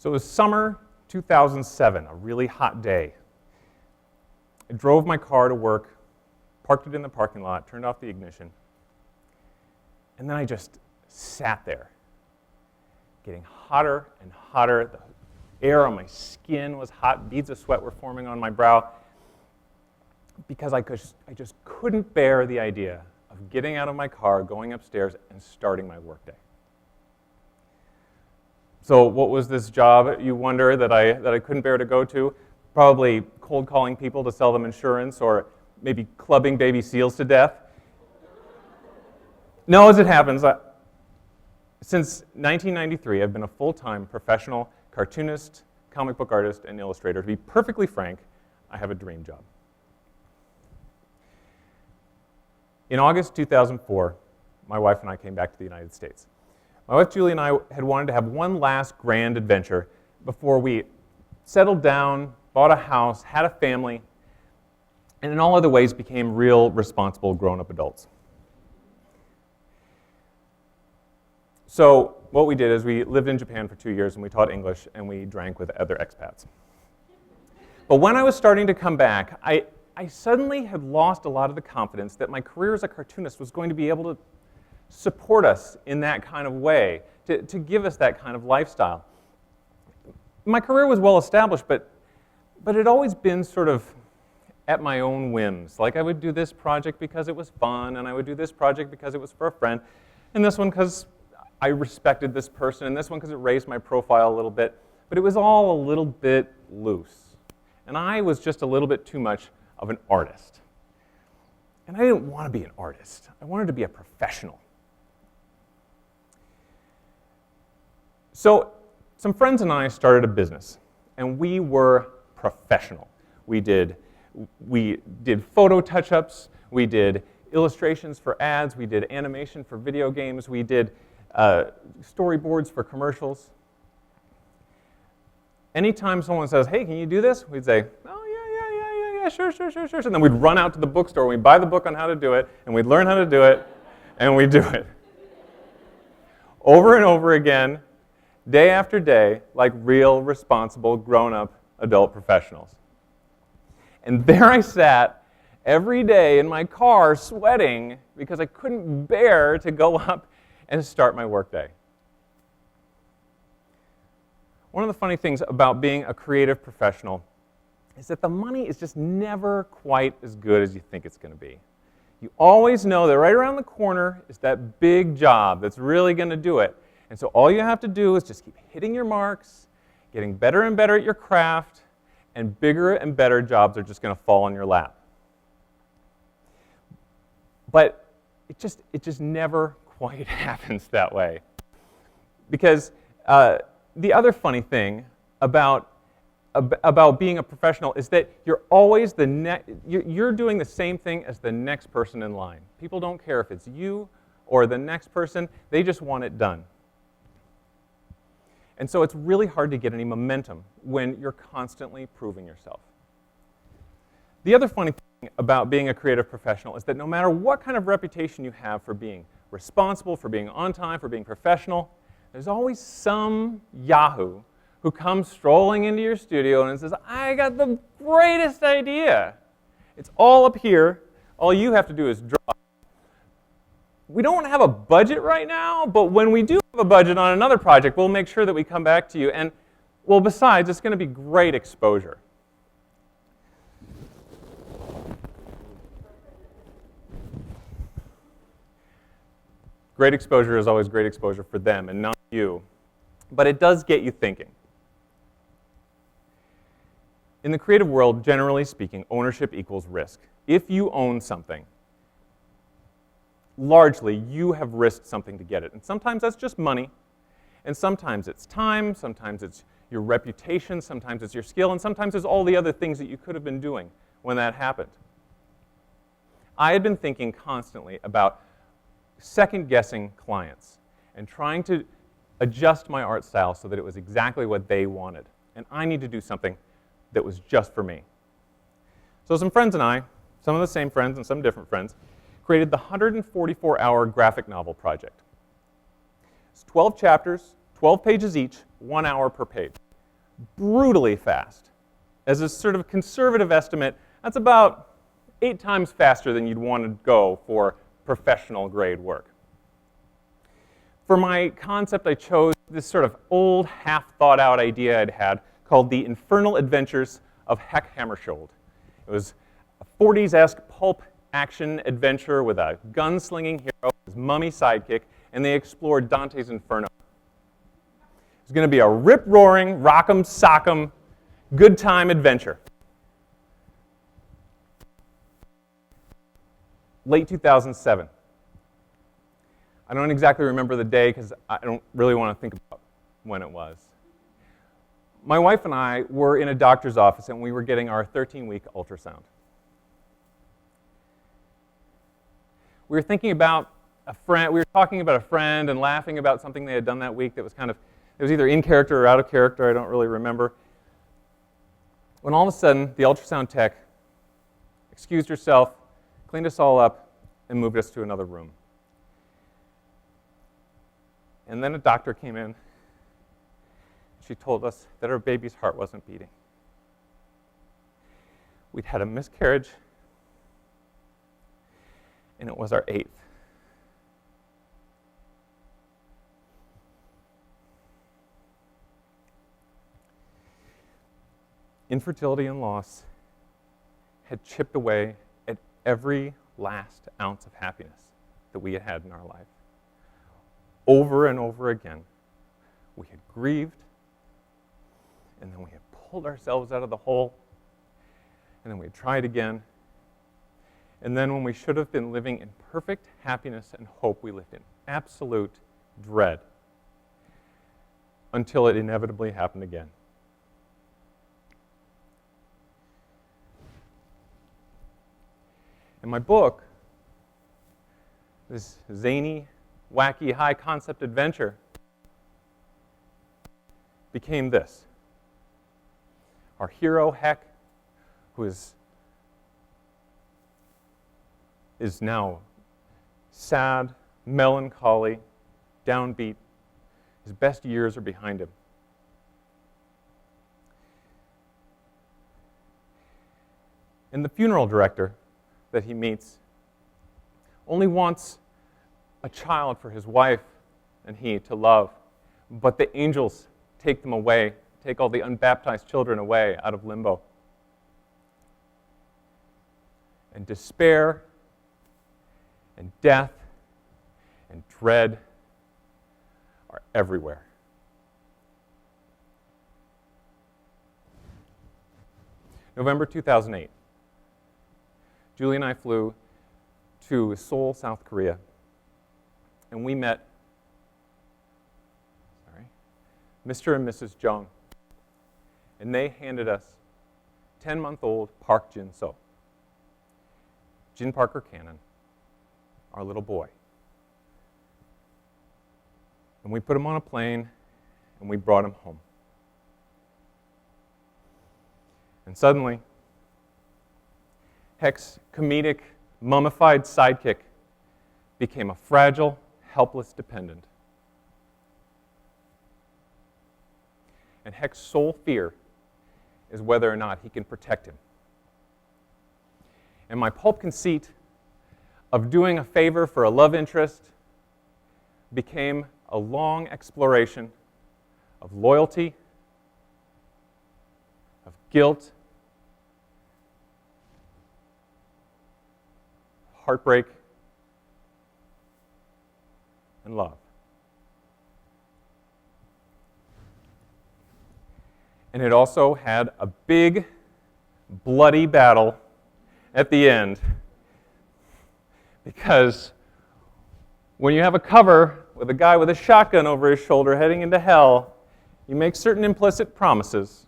So it was summer 2007, a really hot day. I drove my car to work, parked it in the parking lot, turned off the ignition, and then I just sat there, getting hotter and hotter. The air on my skin was hot, beads of sweat were forming on my brow, because I just couldn't bear the idea of getting out of my car, going upstairs, and starting my workday. So what was this job, you wonder, that I couldn't bear to go to? Probably cold calling people to sell them insurance, or maybe clubbing baby seals to death. No, as it happens, since 1993, I've been a full-time professional cartoonist, comic book artist, and illustrator. To be perfectly frank, I have a dream job. In August 2004, my wife and I came back to the United States. My wife Julie and I had wanted to have one last grand adventure before we settled down, bought a house, had a family, and in all other ways became real, responsible, grown-up adults. So what we did is we lived in Japan for 2 years, and we taught English, and we drank with other expats. But when I was starting to come back, I suddenly had lost a lot of the confidence that my career as a cartoonist was going to be able to support us in that kind of way, to give us that kind of lifestyle. My career was well established, but it had always been sort of at my own whims. Like, I would do this project because it was fun, and I would do this project because it was for a friend, and this one because I respected this person, and this one because it raised my profile a little bit. But it was all a little bit loose. And I was just a little bit too much of an artist. And I didn't want to be an artist. I wanted to be a professional. So some friends and I started a business, and we were professional. We did photo touch-ups, we did illustrations for ads, we did animation for video games, we did storyboards for commercials. Anytime someone says, hey, can you do this? We'd say, oh, yeah, sure. And then we'd run out to the bookstore, we'd buy the book on how to do it, and we'd learn how to do it, and we'd do it. Over and over again, day after day, like real, responsible, grown-up adult professionals. And there I sat every day in my car sweating because I couldn't bear to go up and start my workday. One of the funny things about being a creative professional is that the money is just never quite as good as you think it's going to be. You always know that right around the corner is that big job that's really going to do it. And so all you have to do is just keep hitting your marks, getting better and better at your craft, and bigger and better jobs are just going to fall in your lap. But it just never quite happens that way. Because the other funny thing about being a professional is that you're always you're doing the same thing as the next person in line. People don't care if it's you or the next person, they just want it done. And so it's really hard to get any momentum when you're constantly proving yourself. The other funny thing about being a creative professional is that no matter what kind of reputation you have for being responsible, for being on time, for being professional, there's always some yahoo who comes strolling into your studio and says, I got the greatest idea. It's all up here. All you have to do is draw. We don't have a budget right now, but when we do have a budget on another project, we'll make sure that we come back to you. And, well, besides, it's going to be great exposure. Great exposure is always great exposure for them and not you. But it does get you thinking. In the creative world, generally speaking, ownership equals risk. If you own something, largely you have risked something to get it. And sometimes that's just money, and sometimes it's time, sometimes it's your reputation, sometimes it's your skill, and sometimes it's all the other things that you could have been doing when that happened. I had been thinking constantly about second-guessing clients and trying to adjust my art style so that it was exactly what they wanted. And I need to do something that was just for me. So some friends and I, some of the same friends and some different friends, created the 144-hour graphic novel project. It's 12 chapters, 12 pages each, 1 hour per page. brutally fast. As a sort of conservative estimate, that's about 8 times faster than you'd want to go for professional grade work. For my concept, I chose this sort of old, half-thought-out idea I'd had called the Infernal Adventures of Heck Hammarskjöld. It was a 40s-esque pulp action adventure with a gunslinging hero, his mummy sidekick, and they explored Dante's Inferno. It was going to be a rip-roaring, rock'em sock'em, good time adventure. Late 2007. I don't exactly remember the day because I don't really want to think about when it was. My wife and I were in a doctor's office and we were getting our 13-week ultrasound. We were thinking about a friend, we were talking about a friend and laughing about something they had done that week that was it was either in character or out of character, I don't really remember. When all of a sudden, the ultrasound tech excused herself, cleaned us all up, and moved us to another room. And then a doctor came in. She told us that our baby's heart wasn't beating. We'd had a miscarriage, and it was our 8th. Infertility and loss had chipped away at every last ounce of happiness that we had had in our life. Over and over again, we had grieved, and then we had pulled ourselves out of the hole, and then we had tried again, and then when we should have been living in perfect happiness and hope, we lived in absolute dread until it inevitably happened again. In my book, this zany, wacky, high-concept adventure became this. Our hero, Heck, who is now sad, melancholy, downbeat. His best years are behind him. And the funeral director that he meets only wants a child for his wife and he to love, but the angels take them away, take all the unbaptized children away out of limbo. And despair and death and dread are everywhere. November 2008. Julie and I flew to Seoul, South Korea, and we met Mr. and Mrs. Jung, and they handed us 10-month-old Park Jin-so, Jin Parker Cannon, our little boy. And we put him on a plane, and we brought him home. And suddenly, Heck's comedic, mummified sidekick became a fragile, helpless dependent. And Heck's sole fear is whether or not he can protect him. And my pulp conceit of doing a favor for a love interest became a long exploration of loyalty, of guilt, heartbreak, and love. And it also had a big, bloody battle at the end. Because when you have a cover with a guy with a shotgun over his shoulder heading into hell, you make certain implicit promises.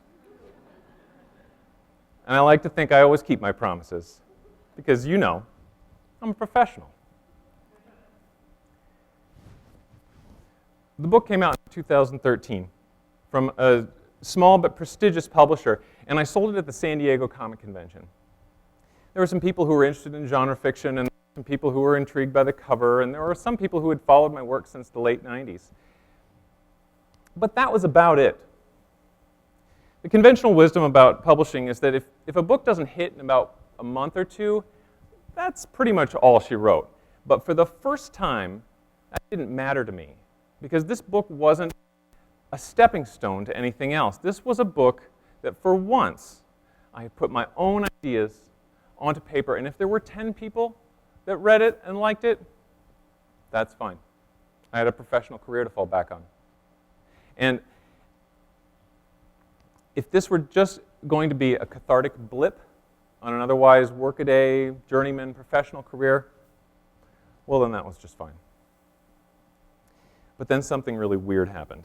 And I like to think I always keep my promises. Because you know, I'm a professional. The book came out in 2013 from a small but prestigious publisher, and I sold it at the San Diego Comic Convention. There were some people who were interested in genre fiction, and some people who were intrigued by the cover, and there were some people who had followed my work since the late 90s. But that was about it. The conventional wisdom about publishing is that if a book doesn't hit in about a month or two, that's pretty much all she wrote. But for the first time, that didn't matter to me, because this book wasn't a stepping stone to anything else. This was a book that for once I had put my own ideas onto paper, and if there were 10 people that read it and liked it, that's fine. I had a professional career to fall back on. And if this were just going to be a cathartic blip on an otherwise workaday, journeyman, professional career, well, then that was just fine. But then something really weird happened.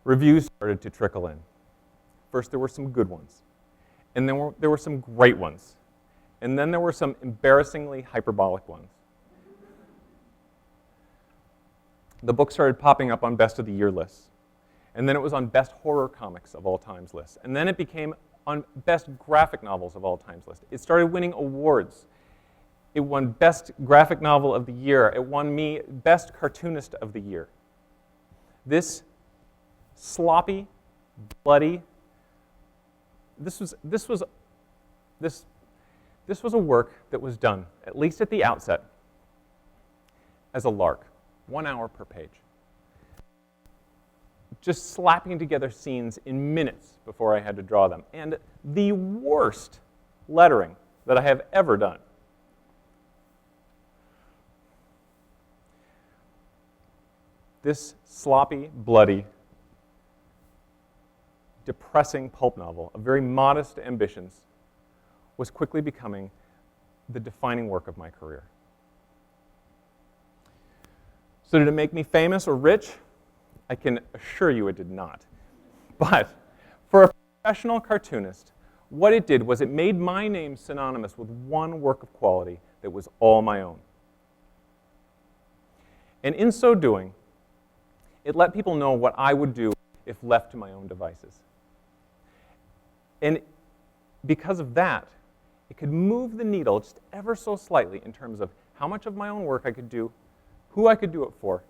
Reviews started to trickle in. First, there were some good ones. And then there were some great ones. And then there were some embarrassingly hyperbolic ones. The book started popping up on Best of the Year lists. And then it was on Best Horror Comics of All Times lists. And then it became on Best Graphic Novels of All Times list. It started winning awards. It won Best Graphic Novel of the Year. It won me Best Cartoonist of the Year. This sloppy, bloody, this was a work that was done, at least at the outset, as a lark, 1 hour per page. Just slapping together scenes in minutes before I had to draw them. And the worst lettering that I have ever done. This sloppy, bloody, depressing pulp novel of very modest ambitions was quickly becoming the defining work of my career. So did it make me famous or rich? I can assure you it did not. But for a professional cartoonist, what it did was it made my name synonymous with one work of quality that was all my own. And in so doing, it let people know what I would do if left to my own devices. And because of that, it could move the needle just ever so slightly in terms of how much of my own work I could do, who I could do it for,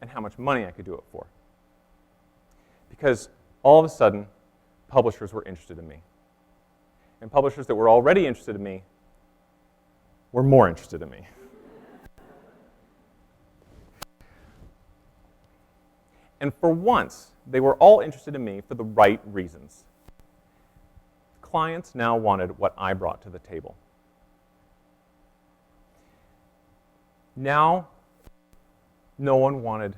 and how much money I could do it for. Because all of a sudden, publishers were interested in me. And publishers that were already interested in me were more interested in me. And for once, they were all interested in me for the right reasons. Clients now wanted what I brought to the table. Now, no one wanted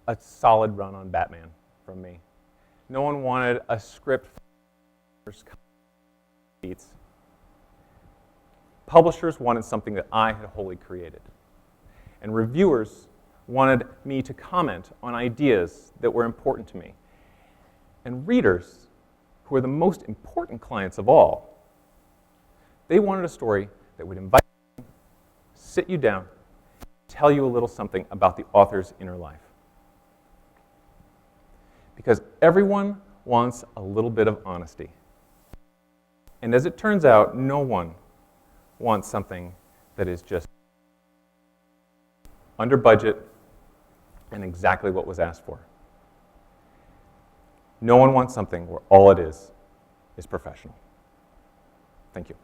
a solid run on Batman from me. No one wanted a script for beats. Publishers wanted something that I had wholly created. And reviewers wanted me to comment on ideas that were important to me. And readers, who are the most important clients of all, they wanted a story that would invite you, sit you down, tell you a little something about the author's inner life. Because everyone wants a little bit of honesty. And as it turns out, no one wants something that is just under budget and exactly what was asked for. No one wants something where all it is professional. Thank you.